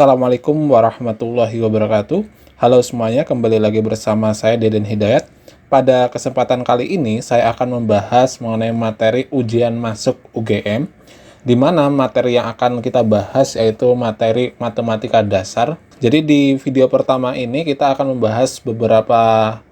Assalamualaikum warahmatullahi wabarakatuh. Halo semuanya, kembali lagi bersama saya Deden Hidayat. Pada kesempatan kali ini saya akan membahas mengenai materi ujian masuk UGM, di mana materi yang akan kita bahas yaitu materi matematika dasar. Jadi di video pertama ini kita akan membahas beberapa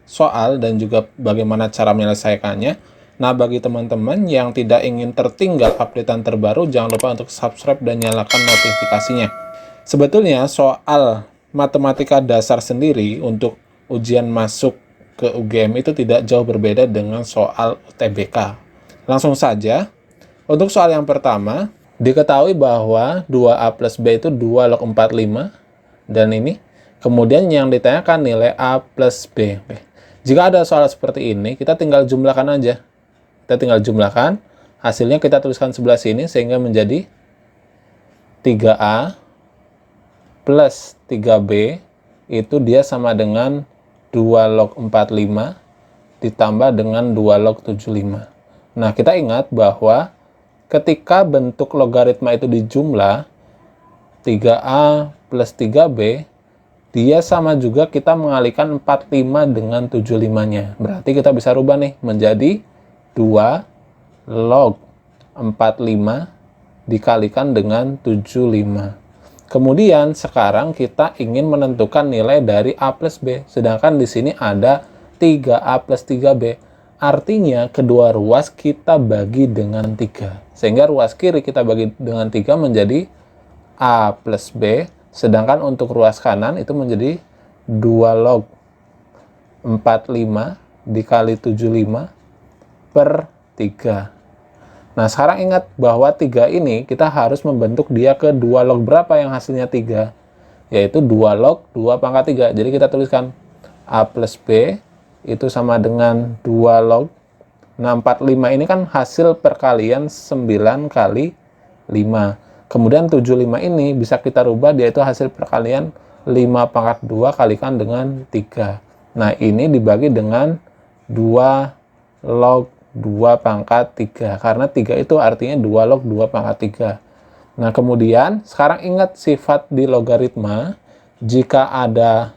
soal dan juga bagaimana cara menyelesaikannya. Nah, bagi teman-teman yang tidak ingin tertinggal updatean terbaru, jangan lupa untuk subscribe dan nyalakan notifikasinya. Sebetulnya soal matematika dasar sendiri untuk ujian masuk ke UGM itu tidak jauh berbeda dengan soal UTBK. Langsung saja, untuk soal yang pertama, diketahui bahwa 2A plus B itu 2 log 45, dan ini. Kemudian yang ditanyakan nilai A plus B. Oke. Jika ada soal seperti ini, kita tinggal jumlahkan aja. Kita tinggal jumlahkan, hasilnya kita tuliskan sebelah sini sehingga menjadi 3A plus 3B itu dia sama dengan 2 log 45 ditambah dengan 2 log 75. Nah, kita ingat bahwa ketika bentuk logaritma itu dijumlah, 3A plus 3B, dia sama juga kita mengalihkan 45 dengan 75-nya. Berarti kita bisa rubah nih menjadi 2 log 45 dikalikan dengan 75. Kemudian sekarang kita ingin menentukan nilai dari A plus B. Sedangkan di sini ada 3A plus 3B. Artinya kedua ruas kita bagi dengan 3. Sehingga ruas kiri kita bagi dengan 3 menjadi A plus B. Sedangkan untuk ruas kanan itu menjadi 2 log 45 dikali 75 per 3. Nah, sekarang ingat bahwa 3 ini kita harus membentuk dia ke 2 log berapa yang hasilnya 3? Yaitu 2 log 2 pangkat 3. Jadi kita tuliskan A plus B itu sama dengan 2 log. Nah, 45 ini kan hasil perkalian 9 kali 5. Kemudian 75 ini bisa kita rubah, dia itu hasil perkalian 5 pangkat 2 kalikan dengan 3. Nah, ini dibagi dengan 2 log 2 pangkat 3, karena 3 itu artinya 2 log 2 pangkat 3. Nah, kemudian sekarang ingat sifat di logaritma, jika ada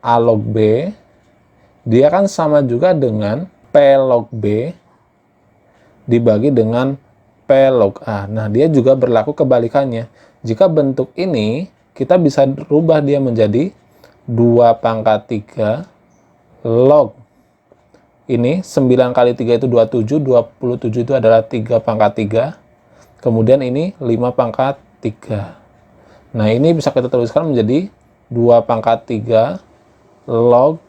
A log B, dia kan sama juga dengan P log B dibagi dengan P log A. Nah, dia juga berlaku kebalikannya. Jika bentuk ini, kita bisa rubah dia menjadi 2 pangkat 3 log. Ini 9 kali 3 itu 27, 27 itu adalah 3 pangkat 3. Kemudian ini 5 pangkat 3. Nah, ini bisa kita tuliskan menjadi 2 pangkat 3 log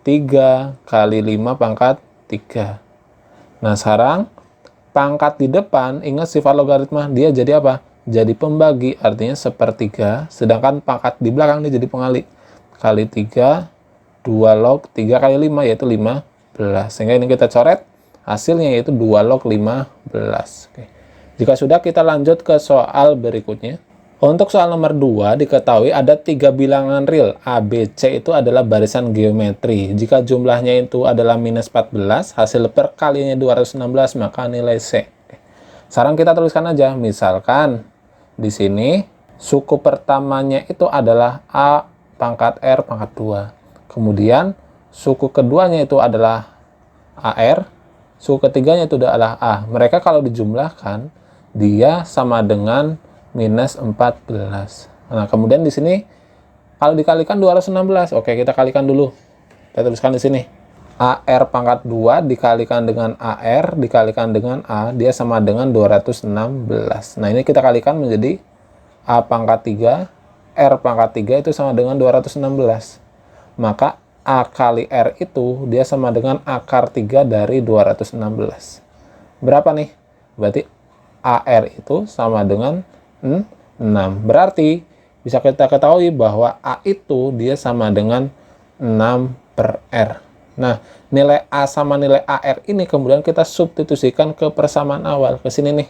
3 kali 5 pangkat 3. Nah, sekarang pangkat di depan, ingat sifat logaritma, dia jadi apa? Jadi pembagi, artinya sepertiga. Sedangkan pangkat di belakang dia jadi pengali. Kali 3, 2 log 3 kali 5, yaitu 15. Sehingga ini kita coret, hasilnya yaitu 2 log 15. Oke. Jika sudah, kita lanjut ke soal berikutnya. Untuk soal nomor 2, diketahui ada 3 bilangan real A, B, C itu adalah barisan geometri. Jika jumlahnya itu adalah minus 14, hasil perkaliannya 216, maka nilai C. Oke. Sekarang kita tuliskan aja, misalkan di sini suku pertamanya itu adalah A pangkat R pangkat 2. Kemudian suku keduanya itu adalah AR, suku ketiganya itu adalah A. Mereka kalau dijumlahkan, dia sama dengan minus 14. Nah, kemudian di sini kalau dikalikan 216. Oke, kita kalikan dulu. Kita tuliskan di sini. AR pangkat 2 dikalikan dengan AR dikalikan dengan A, dia sama dengan 216. Nah, ini kita kalikan menjadi A pangkat 3, R pangkat 3 itu sama dengan 216. Maka A kali R itu dia sama dengan akar 3 dari 216. Berapa nih? Berarti AR itu sama dengan 6. Berarti bisa kita ketahui bahwa A itu dia sama dengan 6 per R. Nah, nilai A sama nilai AR ini kemudian kita substitusikan ke persamaan awal, ke sini nih.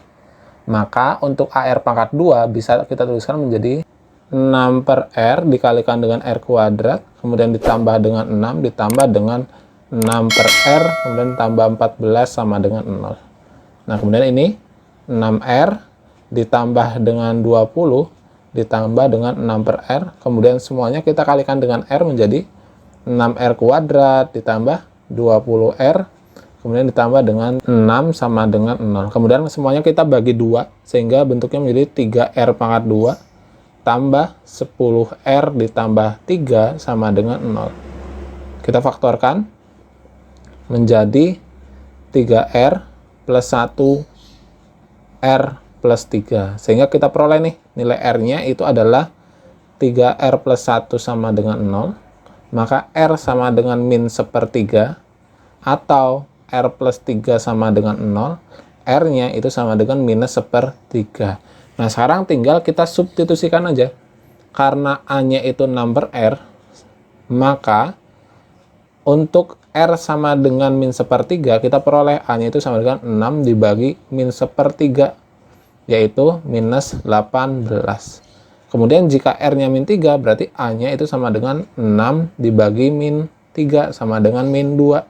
Maka untuk AR pangkat 2 bisa kita tuliskan menjadi 6 per R dikalikan dengan R kuadrat, kemudian ditambah dengan 6, ditambah dengan 6 per R, kemudian tambah 14 sama dengan 0. Nah, kemudian ini 6R ditambah dengan 20 ditambah dengan 6 per R, kemudian semuanya kita kalikan dengan R menjadi 6R kuadrat ditambah 20R, kemudian ditambah dengan 6 sama dengan 0. Kemudian semuanya kita bagi 2, sehingga bentuknya menjadi 3R pangkat 2 tambah 10R ditambah 3 sama dengan 0. Kita faktorkan menjadi 3R plus 1R plus 3. Sehingga kita peroleh nih, nilai R-nya itu adalah 3R plus 1 sama dengan 0. Maka R sama dengan min sepertiga, atau R plus 3 sama dengan 0. R-nya itu sama dengan minus sepertiga. Nah, sekarang tinggal kita substitusikan aja. Karena A-nya itu 6 per R, maka untuk R sama dengan min sepertiga, kita peroleh A-nya itu sama dengan 6 dibagi min sepertiga, yaitu minus 18. Kemudian jika R-nya min 3, berarti A-nya itu sama dengan 6 dibagi min 3, sama dengan min 2.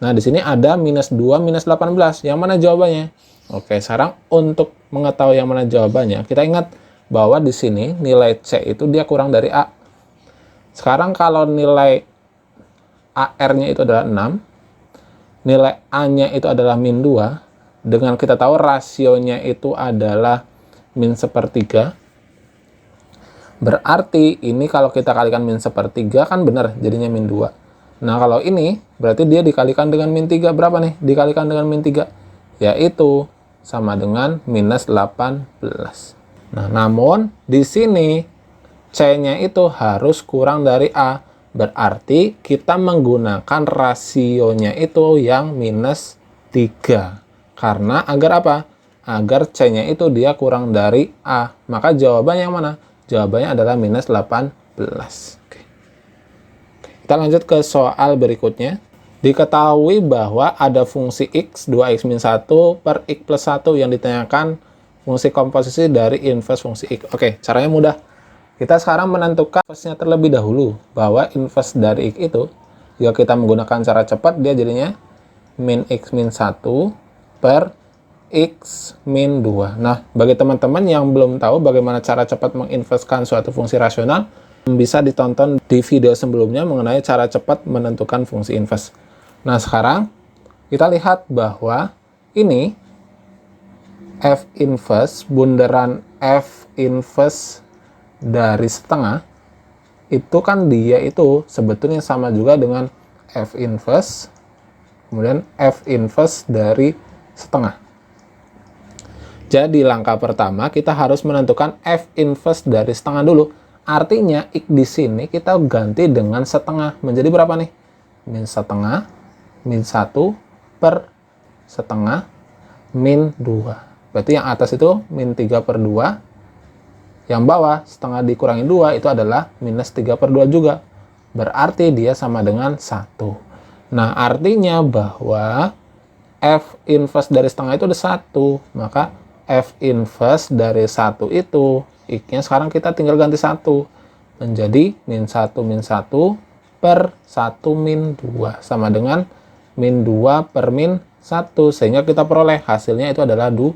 Nah, di sini ada minus 2, minus 18. Yang mana jawabannya? Oke, sekarang untuk mengetahui yang mana jawabannya, kita ingat bahwa di sini nilai C itu dia kurang dari A. Sekarang kalau nilai AR-nya itu adalah 6, nilai A-nya itu adalah min 2, dengan kita tahu rasionya itu adalah min sepertiga, berarti ini kalau kita kalikan min sepertiga kan benar, jadinya min 2. Nah, kalau ini berarti dia dikalikan dengan min 3, berapa nih? Dikalikan dengan min 3, yaitu sama dengan minus 18. Nah, namun di sini C-nya itu harus kurang dari A. Berarti kita menggunakan rasionya itu yang minus 3. Karena agar apa? Agar C-nya itu dia kurang dari A. Maka jawabannya yang mana? Jawabannya adalah minus 18. Oke. Kita lanjut ke soal berikutnya. Diketahui bahwa ada fungsi X 2X min 1 per X plus 1 yang ditanyakan fungsi komposisi dari inverse fungsi X. Oke, caranya mudah. Kita sekarang menentukan inverse-nya terlebih dahulu, bahwa inverse dari X itu, jika kita menggunakan cara cepat, dia jadinya min X min 1 per X min 2. Nah, bagi teman-teman yang belum tahu bagaimana cara cepat menginverskan suatu fungsi rasional, bisa ditonton di video sebelumnya mengenai cara cepat menentukan fungsi inverse. Nah, sekarang kita lihat bahwa ini F inverse, bundaran F inverse dari setengah, itu kan dia itu sebetulnya sama juga dengan F inverse, kemudian F inverse dari setengah. Jadi langkah pertama kita harus menentukan F inverse dari setengah dulu. Artinya X di sini kita ganti dengan setengah. Menjadi berapa nih? Min setengah, min 1 per setengah, min 2. Berarti yang atas itu min 3 per 2. Yang bawah setengah dikurangi 2 itu adalah minus 3 per 2 juga. Berarti dia sama dengan 1. Nah, artinya bahwa F inverse dari setengah itu ada 1. Maka F inverse dari 1 itu, X-nya sekarang kita tinggal ganti 1. Menjadi min 1 min 1 per 1 min 2. Sama dengan min 2 per min 1. Sehingga kita peroleh hasilnya itu adalah 2.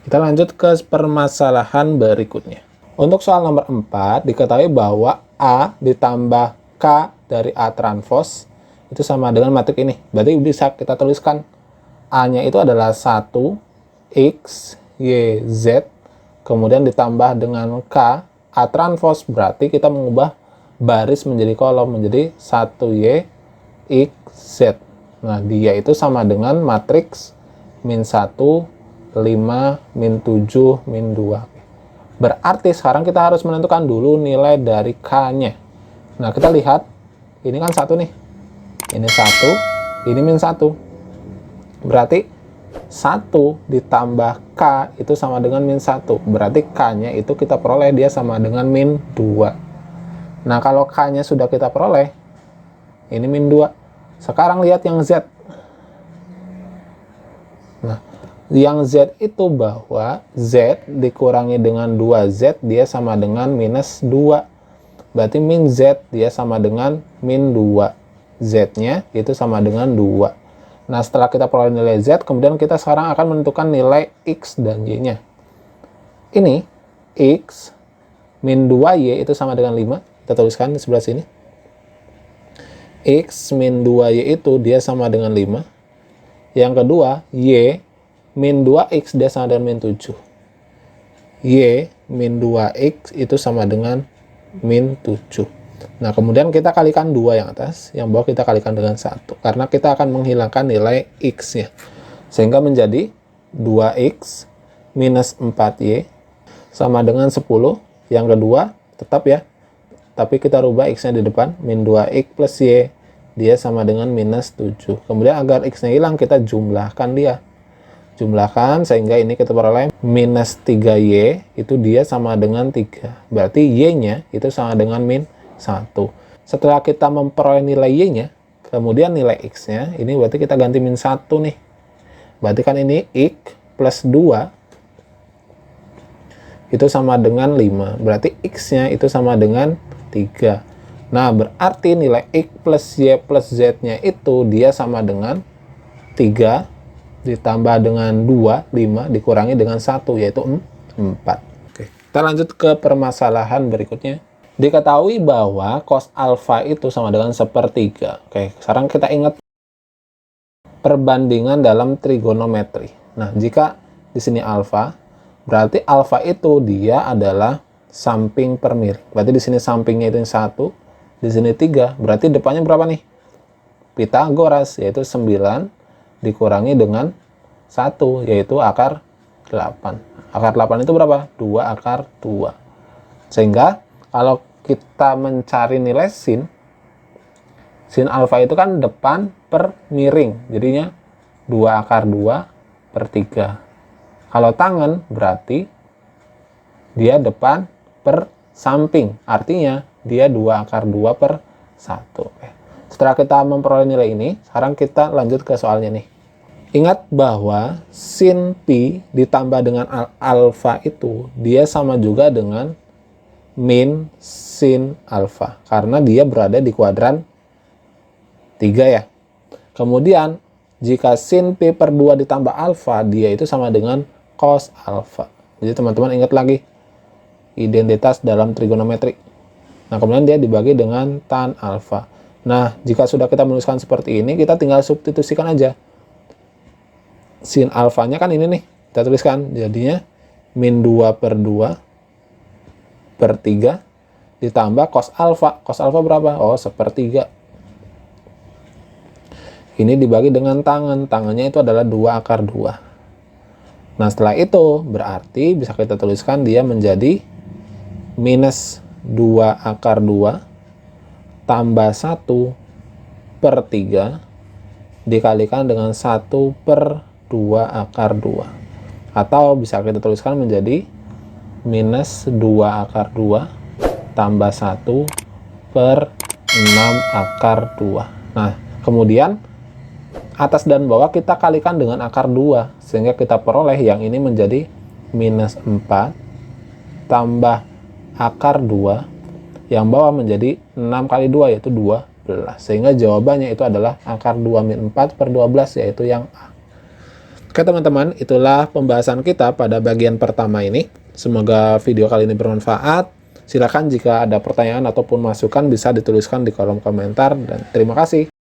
Kita lanjut ke permasalahan berikutnya. Untuk soal nomor 4, diketahui bahwa A ditambah K dari A transpose itu sama dengan matrik ini. Berarti bisa kita tuliskan A-nya itu adalah 1, X, Y, Z, kemudian ditambah dengan K, A transpose, berarti kita mengubah baris menjadi kolom, menjadi 1Y, X, Z. Nah, dia itu sama dengan matriks min 1, 5, min 7, min 2. Berarti sekarang kita harus menentukan dulu nilai dari K-nya. Nah, kita lihat, ini kan 1 nih. Ini 1, ini min 1. Berarti 1 ditambah K itu sama dengan min 1. Berarti K-nya itu kita peroleh dia sama dengan min 2. Nah, kalau K-nya sudah kita peroleh, ini min 2. Sekarang lihat yang Z. Nah, yang Z itu bahwa Z dikurangi dengan 2Z, dia sama dengan minus 2. Berarti min Z dia sama dengan min 2. Z-nya itu sama dengan 2. Nah, setelah kita peroleh nilai Z, kemudian kita sekarang akan menentukan nilai X dan Y-nya. Ini X min 2Y itu sama dengan 5. Kita tuliskan di sebelah sini. X min 2Y itu dia sama dengan 5. Yang kedua, Y min 2X dia sama dengan min 7. Y min 2X itu sama dengan min 7. Nah, kemudian kita kalikan 2 yang atas, yang bawah kita kalikan dengan 1. Karena kita akan menghilangkan nilai X-nya. Sehingga menjadi 2X minus 4Y sama dengan 10. Yang kedua, tetap ya. Tapi kita rubah X-nya di depan. Min 2X plus Y, dia sama dengan minus 7. Kemudian agar X-nya hilang, kita jumlahkan dia. Jumlahkan sehingga ini kita peroleh minus 3Y itu dia sama dengan 3. Berarti Y-nya itu sama dengan min 1. Setelah kita memperoleh nilai Y-nya, kemudian nilai X-nya, ini berarti kita ganti min 1 nih. Berarti kan ini X plus 2 itu sama dengan 5. Berarti X-nya itu sama dengan 3. Nah, berarti nilai X plus Y plus Z-nya itu dia sama dengan 3 ditambah dengan 2, 5 dikurangi dengan 1, yaitu 4. Oke, kita lanjut ke permasalahan berikutnya. Diketahui bahwa cos alfa itu sama dengan 1/3. Oke, sekarang kita ingat perbandingan dalam trigonometri. Nah, jika di sini alfa, berarti alfa itu dia adalah samping per miring. Berarti di sini sampingnya itu 1, di sini 3. Berarti depannya berapa nih? Pitagoras, yaitu 9 dikurangi dengan 1, yaitu akar 8. Akar 8 itu berapa? 2 akar 2. Sehingga kalau kita mencari nilai sin alfa itu kan depan per miring. Jadinya 2 akar 2 per 3. Kalau tangen berarti dia depan per samping. Artinya dia 2 akar 2 per 1. Setelah kita memperoleh nilai ini, sekarang kita lanjut ke soalnya nih. Ingat bahwa sin pi ditambah dengan alfa itu dia sama juga dengan min sin alfa. Karena dia berada di kuadran 3 ya. Kemudian jika sin pi per 2 ditambah alfa, dia itu sama dengan cos alfa. Jadi teman-teman ingat lagi identitas dalam trigonometri. Nah, kemudian dia dibagi dengan tan alfa. Nah, jika sudah kita menuliskan seperti ini, kita tinggal substitusikan aja. Sin alfanya kan ini nih, kita tuliskan. Jadinya min 2 per 2 per 3 ditambah cos alfa. Cos alfa berapa? Oh, 1/3. Ini dibagi dengan tangen. Tangannya itu adalah 2 akar 2. Nah, setelah itu berarti bisa kita tuliskan dia menjadi minus 2 akar 2 tambah 1 per 3 dikalikan dengan 1 per 2 akar 2. Atau bisa kita tuliskan menjadi minus 2 akar 2 tambah 1 per 6 akar 2. Nah, kemudian atas dan bawah kita kalikan dengan akar 2. Sehingga kita peroleh yang ini menjadi minus 4 tambah akar 2, yang bawah menjadi 6 kali 2 yaitu 12. Sehingga jawabannya itu adalah akar 2 min 4 per 12 yaitu yang A. Oke teman-teman, itulah pembahasan kita pada bagian pertama ini. Semoga video kali ini bermanfaat. Silakan jika ada pertanyaan ataupun masukan bisa dituliskan di kolom komentar dan terima kasih.